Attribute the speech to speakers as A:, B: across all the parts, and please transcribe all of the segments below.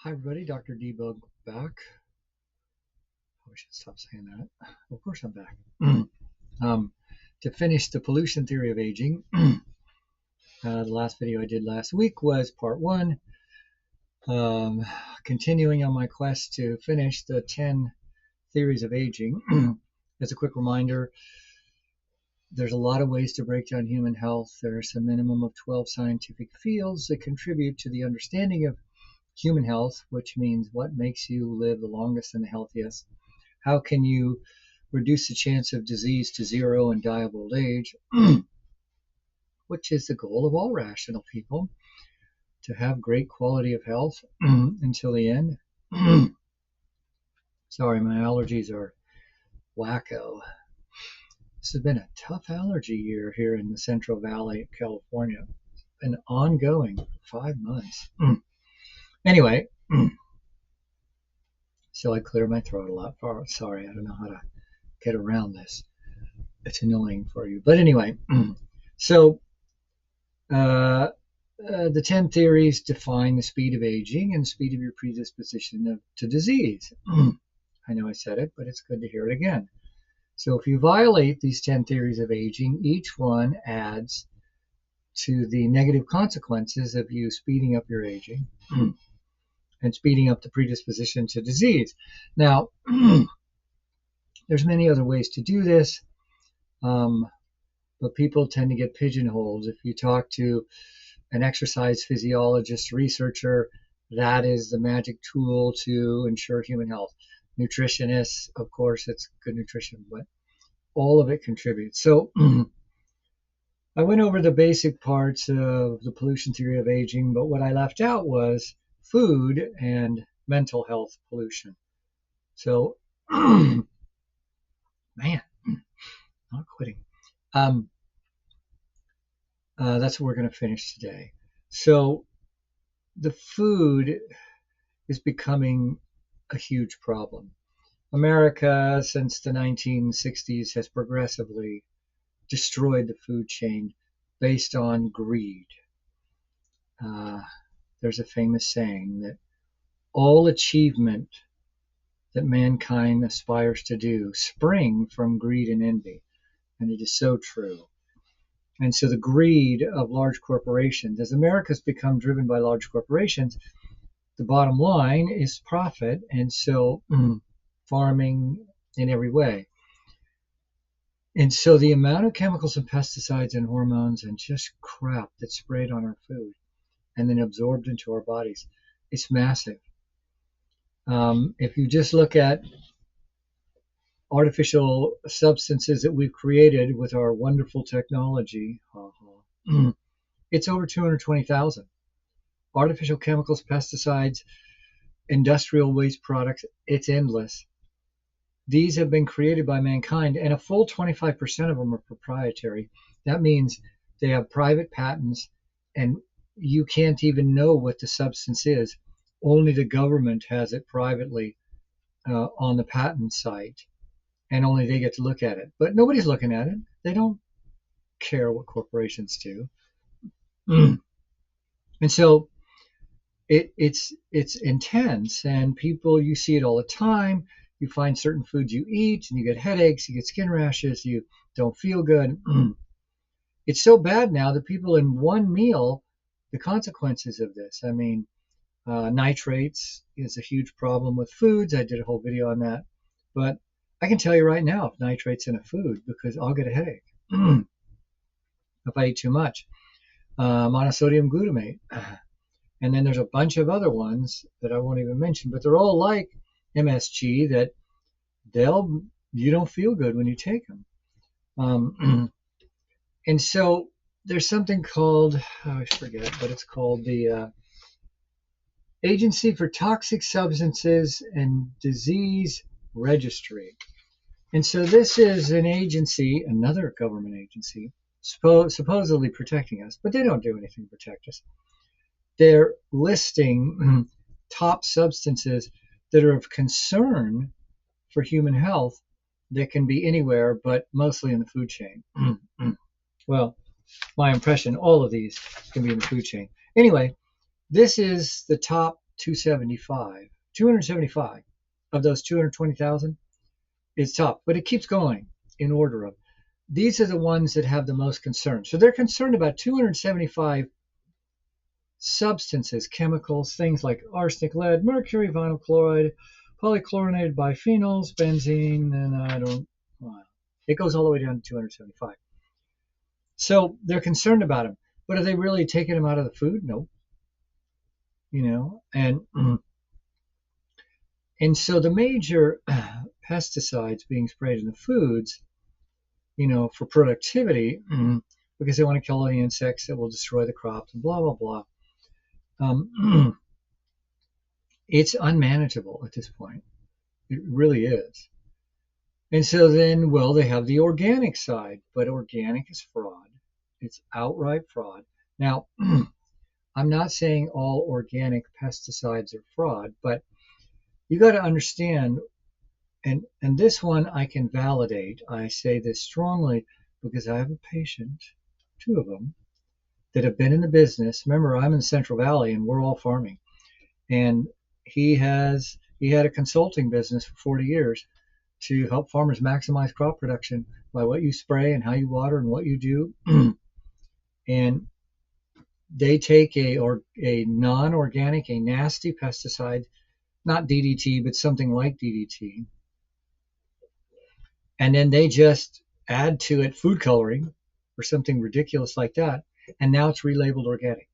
A: Hi everybody, Dr. Debunk back. I should stop saying that. Of course I'm back. To finish the pollution theory of aging, the last video I did last week was part one. Continuing on my quest to finish the 10 theories of aging. As a quick reminder, there's a lot of ways to break down human health. There's a minimum of 12 scientific fields that contribute to the understanding of human health, which means what makes you live the longest and the healthiest. How can you reduce the chance of disease to zero and die of old age, which is the goal of all rational people, to have great quality of health until the end. Sorry, my allergies are wacko. This has been a tough allergy year here in the Central Valley of California. It's been ongoing for 5 months. Anyway, so I clear my throat a lot. Sorry, I don't know how to get around this. It's annoying for you. But anyway, so the 10 theories define the speed of aging and the speed of your predisposition to disease. I know I said it, but it's good to hear it again. So if you violate these 10 theories of aging, each one adds to the negative consequences of you speeding up your aging and speeding up the predisposition to disease. Now, there's many other ways to do this, but people tend to get pigeonholed. If you talk to an exercise physiologist, researcher, that is the magic tool to ensure human health. Nutritionists, of course, it's good nutrition, but all of it contributes. So I went over the basic parts of the pollution theory of aging, but what I left out was food and mental health pollution. So, man, not quitting. That's what we're going to finish today. So the food is becoming a huge problem. America, since the 1960s, has progressively destroyed the food chain based on greed. There's a famous saying that all achievement that mankind aspires to do spring from greed and envy. And it is so true. And so the greed of large corporations, as America's become driven by large corporations, the bottom line is profit, and so farming in every way. And so the amount of chemicals and pesticides and hormones and just crap that's sprayed on our food and then absorbed into our bodies, it's massive. If you just look at artificial substances that we've created with our wonderful technology, it's over 220,000. Artificial chemicals, pesticides, industrial waste products, it's endless. These have been created by mankind, and a full 25% of them are proprietary. That means they have private patents, and you can't even know what the substance is. Only the government has it privately on the patent site, and only they get to look at it. But nobody's looking at it. They don't care what corporations do. And so it's intense, and people, you see it all the time. You find certain foods you eat, and you get headaches, you get skin rashes, you don't feel good. It's so bad now that people in one meal, the consequences of this. I mean, nitrates is a huge problem with foods. I did a whole video on that. But I can tell you right now if nitrate's in a food, because I'll get a headache if I eat too much. Monosodium glutamate. And then there's a bunch of other ones that I won't even mention, but they're all like MSG that you don't feel good when you take them. And so there's something called, I forget what it's called, the Agency for Toxic Substances and Disease Registry. And so this is an agency, another government agency, supposedly protecting us, but they don't do anything to protect us. They're listing top substances that are of concern for human health that can be anywhere, but mostly in the food chain. Well, my impression, all of these can be in the food chain. Anyway, this is the top 275 of those 220,000 is top, but it keeps going in order of. These are the ones that have the most concern. So they're concerned about 275 substances, chemicals, things like arsenic, lead, mercury, vinyl chloride, polychlorinated biphenyls, benzene, and well, it goes all the way down to 275. So they're concerned about them. But are they really taking them out of the food? No. And so the major pesticides being sprayed in the foods, for productivity, because they want to kill all the insects that will destroy the crops and blah, blah, blah. It's unmanageable at this point. It really is. And so then, well, they have the organic side, but organic is fraud. It's outright fraud. Now, I'm not saying all organic pesticides are fraud, but you got to understand, and this one I can validate. I say this strongly because I have a patient, two of them, that have been in the business. Remember, I'm in the Central Valley and we're all farming. And he had a consulting business for 40 years to help farmers maximize crop production by what you spray and how you water and what you do. And they take a non-organic, a nasty pesticide, not DDT, but something like DDT. And then they just add to it food coloring or something ridiculous like that. And now it's relabeled organic.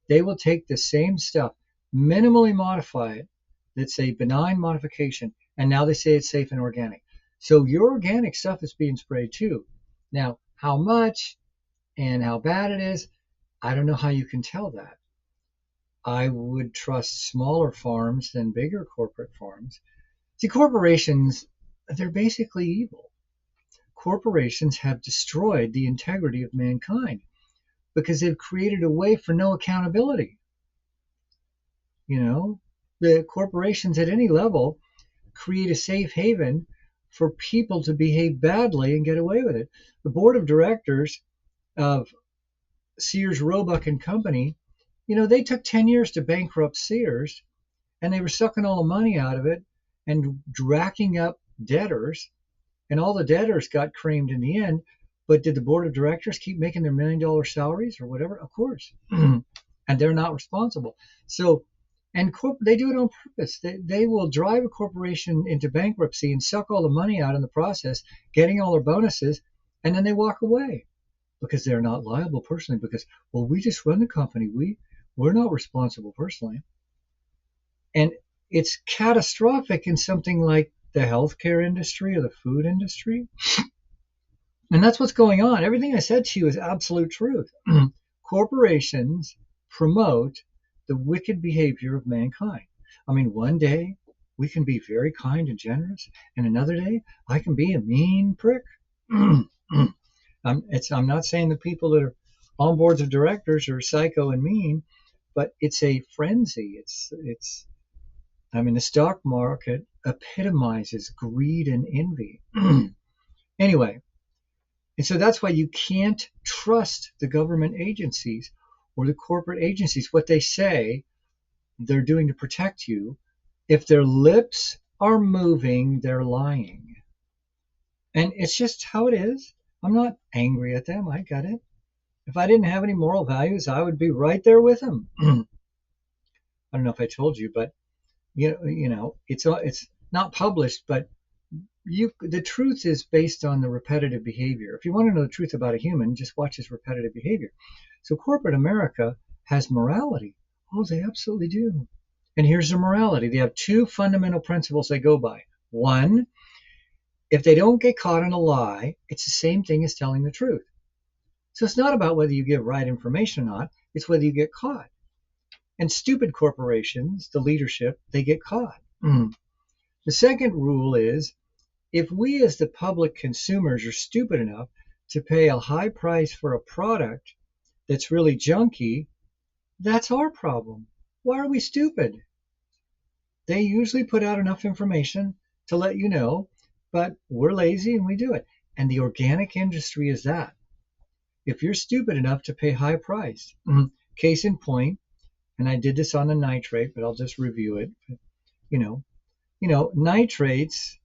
A: They will take the same stuff, minimally modify it. That's a benign modification. And now they say it's safe and organic. So your organic stuff is being sprayed too. Now, how much and how bad it is, I don't know how you can tell that. I would trust smaller farms than bigger corporate farms. See, corporations, they're basically evil. Corporations have destroyed the integrity of mankind because they've created a way for no accountability. The corporations at any level create a safe haven for people to behave badly and get away with it. The board of directors of Sears, Roebuck and Company, they took 10 years to bankrupt Sears, and they were sucking all the money out of it and racking up debtors, and all the debtors got creamed in the end. But did the board of directors keep making their $1 million salaries or whatever? Of course. And they're not responsible. So, and they do it on purpose. They will drive a corporation into bankruptcy and suck all the money out in the process, getting all their bonuses, and then they walk away because they're not liable personally because, well, we just run the company. We're not responsible personally. And it's catastrophic in something like the healthcare industry or the food industry. And that's what's going on. Everything I said to you is absolute truth. Corporations promote the wicked behavior of mankind. I mean, one day we can be very kind and generous, and another day I can be a mean prick. I'm not saying the people that are on boards of directors are psycho and mean, but it's a frenzy. The stock market epitomizes greed and envy. Anyway, and so that's why you can't trust the government agencies or the corporate agencies, what they say they're doing to protect you. If their lips are moving, they're lying. And it's just how it is. I'm not angry at them. I get it. If I didn't have any moral values, I would be right there with them. I don't know if I told you, but it's not published, but the truth is based on the repetitive behavior. If you want to know the truth about a human, just watch his repetitive behavior. So corporate America has morality. Oh, they absolutely do. And here's their morality. They have two fundamental principles they go by. One, if they don't get caught in a lie, it's the same thing as telling the truth. So it's not about whether you give right information or not. It's whether you get caught. And stupid corporations, the leadership, they get caught. The second rule is, if we as the public consumers are stupid enough to pay a high price for a product that's really junky, that's our problem. Why are we stupid? They usually put out enough information to let you know, but we're lazy and we do it. And the organic industry is that. If you're stupid enough to pay high price, case in point, And I did this on the nitrate, but I'll just review it. You know, nitrates,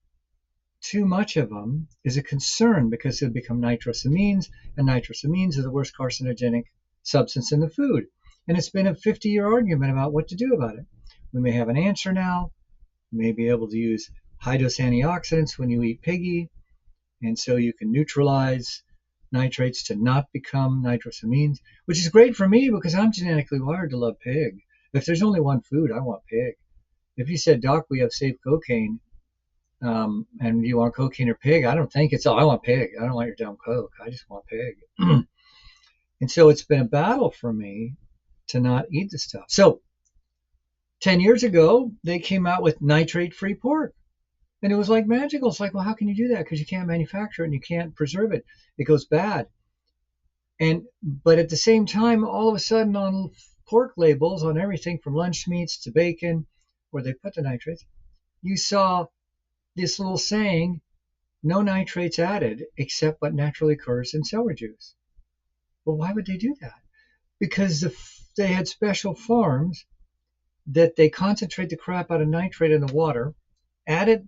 A: too much of them is a concern because they'll become nitrosamines, and nitrosamines are the worst carcinogenic substance in the food. And it's been a 50-year argument about what to do about it. We may have an answer now. You may be able to use high-dose antioxidants when you eat piggy, and so you can neutralize nitrates to not become nitrosamines, which is great for me because I'm genetically wired to love pig. If there's only one food, I want pig. If you said, Doc, we have safe cocaine, and you want cocaine or pig, I don't think it's, I want pig. I don't want your dumb coke. I just want pig. And so it's been a battle for me to not eat the stuff. So 10 years ago, they came out with nitrate-free pork. And it was like magical. It's like, well, how can you do that? Because you can't manufacture it and you can't preserve it. It goes bad. But at the same time, all of a sudden on pork labels, on everything from lunch meats to bacon, where they put the nitrates, you saw this little saying, no nitrates added except what naturally occurs in celery juice. Well, why would they do that? Because they had special farms that they concentrate the crap out of nitrate in the water, add it,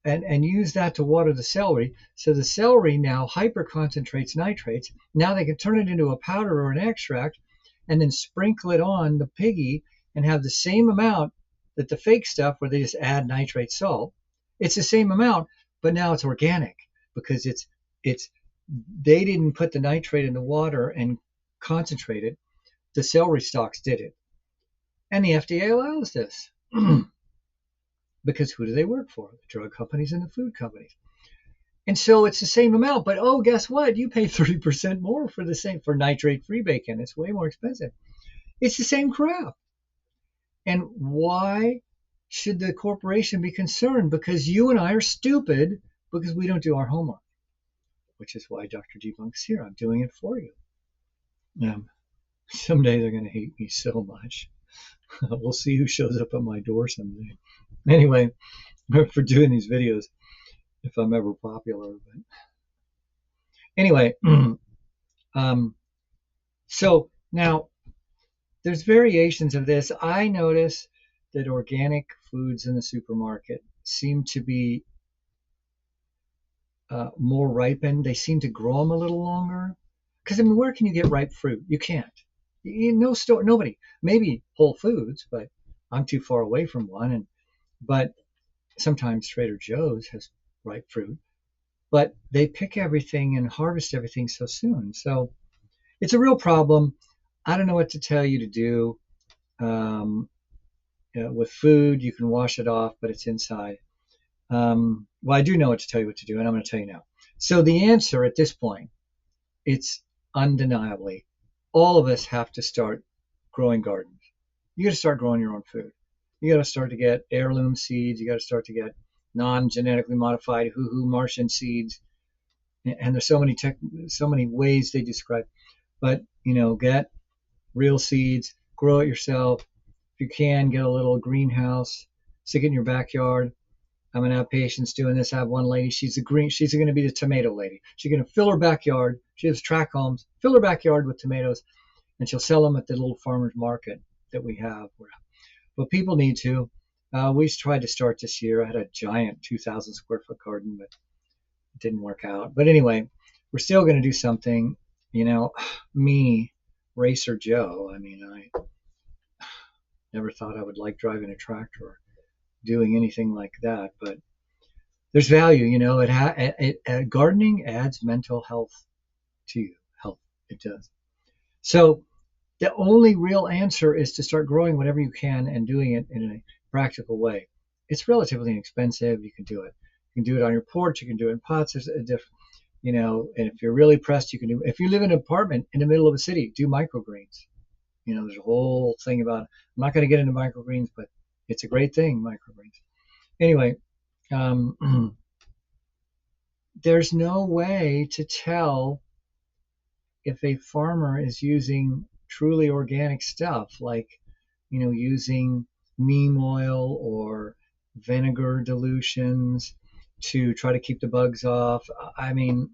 A: and use that to water the celery. So the celery now hyper concentrates nitrates. Now they can turn it into a powder or an extract and then sprinkle it on the piggy and have the same amount that the fake stuff where they just add nitrate salt. It's the same amount, but now it's organic because they didn't put the nitrate in the water and concentrate it. The celery stalks did it. And the FDA allows this. Because who do they work for? The drug companies and the food companies. And so it's the same amount, but oh, guess what? You pay 30% more for the same, for nitrate-free bacon. It's way more expensive. It's the same crap. And why should the corporation be concerned? Because you and I are stupid because we don't do our homework, which is why Dr. Debunk's here. I'm doing it for you. Someday they're going to hate me so much. We'll see who shows up at my door someday. Anyway, for doing these videos, if I'm ever popular. But anyway, so now there's variations of this. I notice that organic foods in the supermarket seem to be more ripened. They seem to grow them a little longer. Because I mean, where can you get ripe fruit? You can't. No store, nobody. Maybe Whole Foods, but I'm too far away from one. But sometimes Trader Joe's has ripe fruit. But they pick everything and harvest everything so soon. So it's a real problem. I don't know what to tell you to do. With food, you can wash it off, but it's inside. Well, I do know what to tell you what to do, and I'm going to tell you now. So the answer at this point, it's undeniably, all of us have to start growing gardens. You got to start growing your own food. You got to start to get heirloom seeds. You got to start to get non-genetically modified hoo-hoo Martian seeds. And there's so many ways they describe. But get real seeds, grow it yourself. If you can, get a little greenhouse, stick it in your backyard. I'm gonna have patients doing this. I have one lady. She's going to be the tomato lady. She's going to fill her backyard. She has track homes. Fill her backyard with tomatoes, and she'll sell them at the little farmers market that we have. But people need to. We tried to start this year. I had a giant 2,000 square foot garden, but it didn't work out. But anyway, we're still going to do something. Me, Racer Joe. I mean, I never thought I would like driving a tractor or doing anything like that, but there's value. Gardening adds mental health to you. Health, it does. So the only real answer is to start growing whatever you can and doing it in a practical way. It's relatively inexpensive. You can do it. You can do it on your porch. You can do it in pots. There's a different, and if you're really pressed, you can do. If you live in an apartment in the middle of a city, do microgreens. There's a whole thing about. I'm not going to get into microgreens, but it's a great thing, microgreens. Anyway, there's no way to tell if a farmer is using truly organic stuff, like using neem oil or vinegar dilutions to try to keep the bugs off. I mean,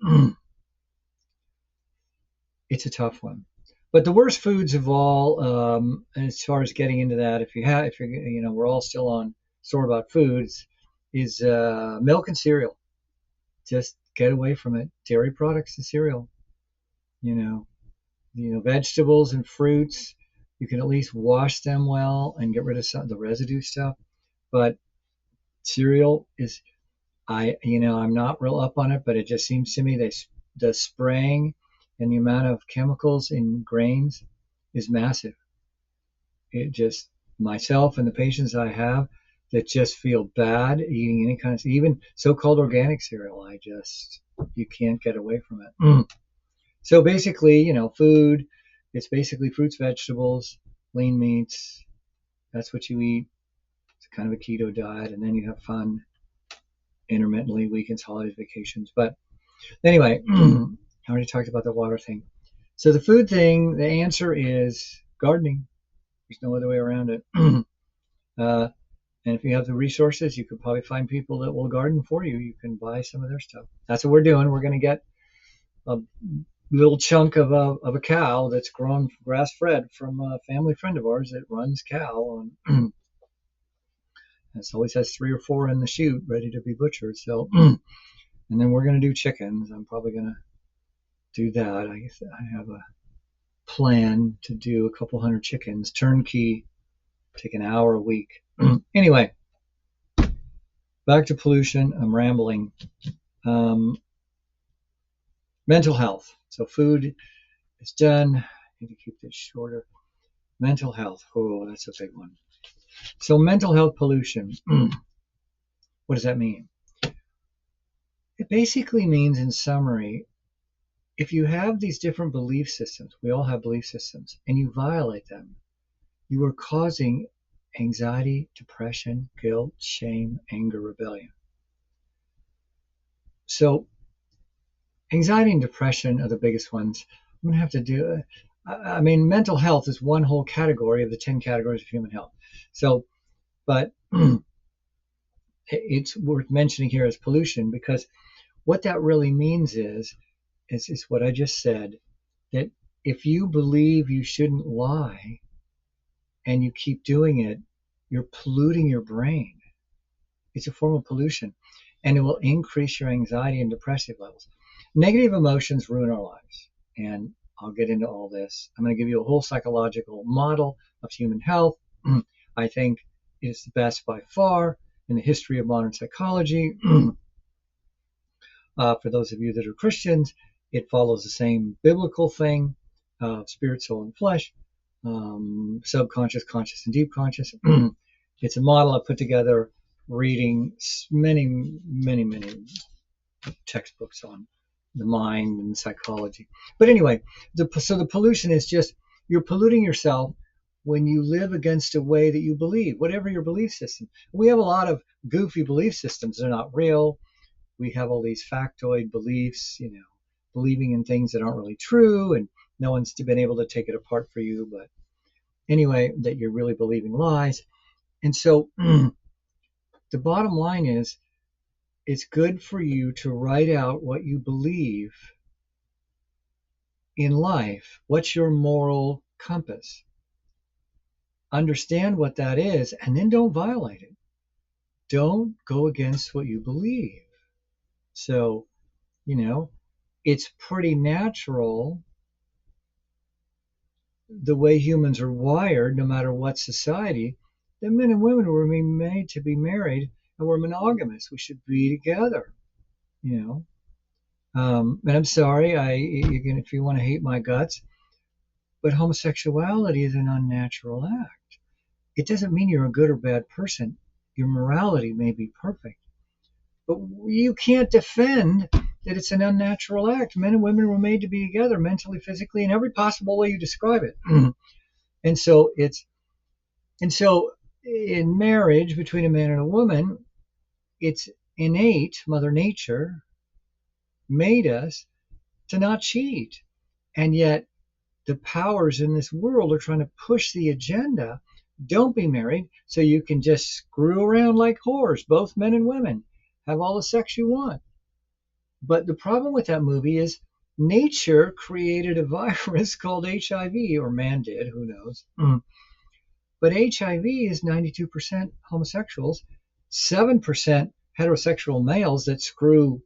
A: it's a tough one. But the worst foods of all, as far as getting into that, if you're, we're all still on store-bought foods, is milk and cereal. Just get away from it. Dairy products and cereal. You know, vegetables and fruits. You can at least wash them well and get rid of some of the residue stuff. But cereal is, I'm not real up on it, but it just seems to me the spraying and the amount of chemicals in grains is massive. It just, myself and the patients I have that just feel bad eating any kind of, even so-called organic cereal, you can't get away from it. So basically, food, it's basically fruits, vegetables, lean meats. That's what you eat. It's kind of a keto diet, and then you have fun intermittently, weekends, holidays, vacations. But anyway, I already talked about the water thing. So the food thing, the answer is gardening. There's no other way around it. And if you have the resources, you could probably find people that will garden for you. You can buy some of their stuff. That's what we're doing. We're going to get a little chunk of a cow that's grown grass fed from a family friend of ours that runs cow. And it always has 3 or 4 in the chute ready to be butchered. So, and then we're going to do chickens. I'm probably going to do that. I have a plan to do a couple hundred chickens, turnkey, take an hour a week. Anyway, back to pollution. I'm rambling. Mental health. So food is done. I need to keep this shorter. Mental health. Oh, that's a big one. So mental health pollution. What does that mean? It basically means, in summary, if you have these different belief systems, we all have belief systems, and you violate them, you are causing anxiety, depression, guilt, shame, anger, rebellion. So anxiety and depression are the biggest ones. I'm going to have to do, mental health is one whole category of the 10 categories of human health. So, but it's worth mentioning here as pollution, because what that really means is what I just said, that if you believe you shouldn't lie and you keep doing it, you're polluting your brain. It's a form of pollution, and it will increase your anxiety and depressive levels. Negative emotions ruin our lives, and I'll get into all this. I'm going to give you a whole psychological model of human health. I think it's the best by far in the history of modern psychology. For those of you that are Christians, it follows the same biblical thing of spirit, soul, and flesh, subconscious, conscious, and deep conscious. It's a model I put together reading many, many, many textbooks on the mind and psychology. But anyway, so the pollution is just, you're polluting yourself when you live against a way that you believe, whatever your belief system. We have a lot of goofy belief systems. They're not real. We have all these factoid beliefs, believing in things that aren't really true, and no one's been able to take it apart for you. But anyway, that you're really believing lies. And so the bottom line is, it's good for you to write out what you believe in life. What's your moral compass? Understand what that is, and then don't violate it. Don't go against what you believe. So, it's pretty natural the way humans are wired, no matter what society, that men and women were made to be married, and we're monogamous. We should be together, And I'm sorry, if you want to hate my guts, but homosexuality is an unnatural act. It doesn't mean you're a good or bad person. Your morality may be perfect, but you can't defend that it's an unnatural act. Men and women were made to be together mentally, physically, in every possible way you describe it. And so in marriage between a man and a woman, it's innate. Mother Nature made us to not cheat. And yet the powers in this world are trying to push the agenda. Don't be married so you can just screw around like whores, both men and women. Have all the sex you want. But the problem with that movie is Nature created a virus called HIV, or man did, who knows. But HIV is 92% homosexuals, 7% heterosexual males that screw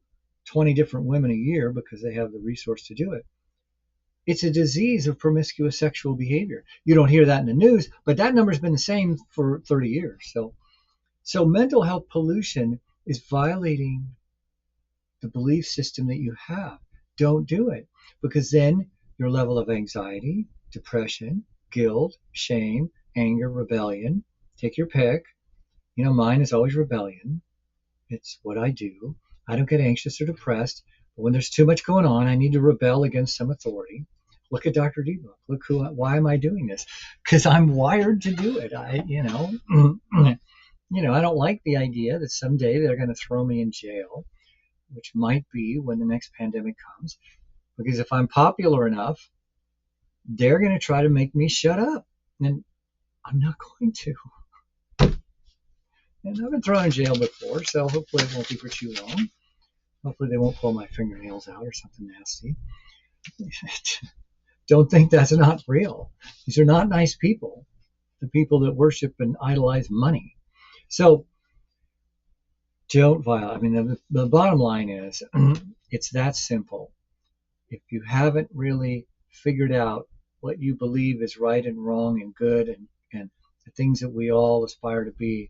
A: 20 different women a year because they have the resource to do it. It's a disease of promiscuous sexual behavior. You don't hear that in the news, but that number's been the same for 30 years. So mental health pollution is violating the belief system that you have. Don't do it, because then your level of anxiety, depression, guilt, shame, anger, rebellion, take your pick. Mine is always rebellion. It's what I do. I don't get anxious or depressed, but when there's too much going on, I need to rebel against some authority. Look at Dr. Debunk. Look why am I doing this? Because I'm wired to do it. I don't like the idea that someday they're going to throw me in jail, which might be when the next pandemic comes. Because if I'm popular enough, they're going to try to make me shut up. And I'm not going to. And I've been thrown in jail before, so hopefully it won't be for too long. Hopefully they won't pull my fingernails out or something nasty. Don't think that's not real. These are not nice people, the people that worship and idolize money. So don't violate. I mean, the bottom line is it's that simple. If you haven't really figured out what you believe is right and wrong and good and the things that we all aspire to be,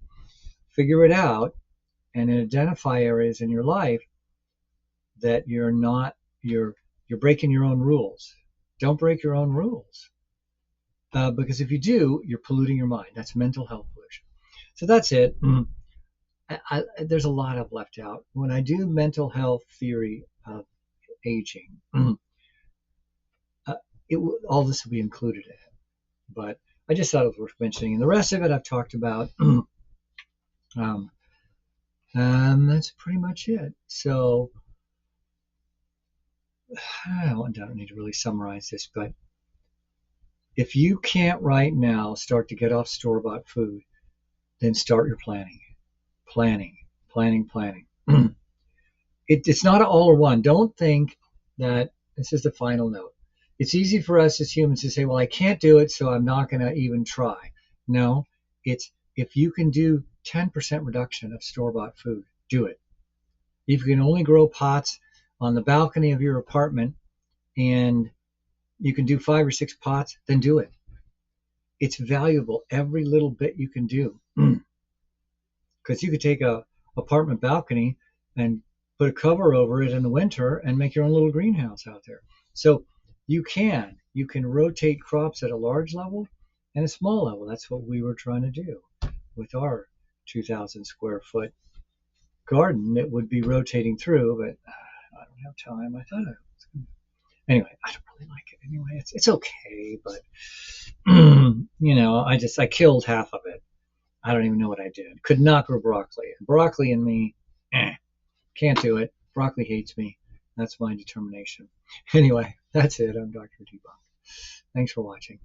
A: figure it out and identify areas in your life that you're breaking your own rules. Don't break your own rules. Because if you do, you're polluting your mind. That's mental health pollution. So that's it. There's a lot I've left out. When I do mental health theory of aging, all this will be included in it. But I just thought it was worth mentioning. And the rest of it I've talked about. That's pretty much it. So I don't need to really summarize this, but if you can't right now start to get off store-bought food, then start your planning. Planning. It's not an all or one. Don't think that this is the final note. It's easy for us as humans to say, well, I can't do it, so I'm not going to even try. No, it's if you can do 10% reduction of store-bought food, do it. If you can only grow pots on the balcony of your apartment and you can do 5 or 6 pots, then do it. It's valuable, every little bit you can do. Because you could take a apartment balcony and put a cover over it in the winter and make your own little greenhouse out there. So you can rotate crops at a large level and a small level. That's what we were trying to do with our 2,000 square foot garden that would be rotating through, but I don't have time. I thought I was going to. Anyway, I don't really like it anyway. It's okay, but I killed half of it. I don't even know what I did. Could not grow broccoli. Broccoli and me, can't do it. Broccoli hates me. That's my determination. Anyway, that's it. I'm Dr. Debunk. Thanks for watching.